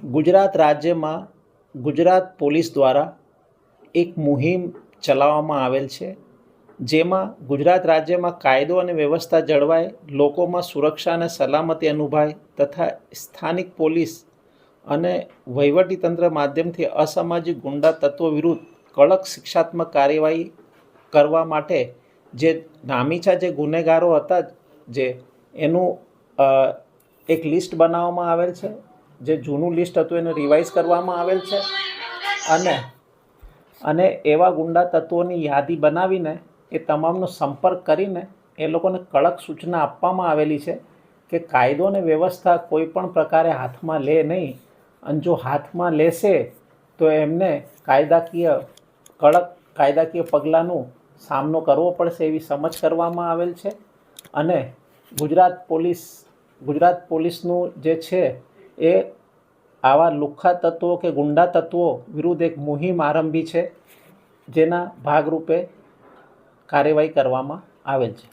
ગુજરાત રાજ્યમાં ગુજરાત પોલીસ દ્વારા એક મુહિમ ચલાવવામાં આવેલ છે, જેમાં ગુજરાત રાજ્યમાં કાયદો અને વ્યવસ્થા જળવાય, લોકોમાં સુરક્ષા અને સલામતી અનુભવાય તથા સ્થાનિક પોલીસ અને વહીવટીતંત્ર માધ્યમથી અસામાજિક ગુંડા તત્વો વિરુદ્ધ કડક શિક્ષાત્મક કાર્યવાહી કરવા માટે જે નામીચા જે ગુનેગારો હતા જે એનું એક લિસ્ટ બનાવવામાં આવેલ છે. જે જૂનું લિસ્ટ હતું એને રિવાઇઝ કરવામાં આવેલ છે અને એવા ગુંડા તત્વોની યાદી બનાવીને એ તમામનો સંપર્ક કરીને એ લોકોને કડક સૂચના આપવામાં આવેલી છે કે કાયદો અને વ્યવસ્થા કોઈ પણ પ્રકારે હાથમાં લે નહીં, અને જો હાથમાં લેશે તો એમને કડક કાયદાકીય પગલાંનો સામનો કરવો પડશે એવી સમજ કરવામાં આવેલ છે. અને ગુજરાત પોલીસનું જે છે એ આવા લુખ્ખા તત્વો કે ગુંડા તત્વો વિરુદ્ધ એક મુહિમ આરંભી છે, જેના ભાગરૂપે કાર્યવાહી કરવામાં આવેલ છે.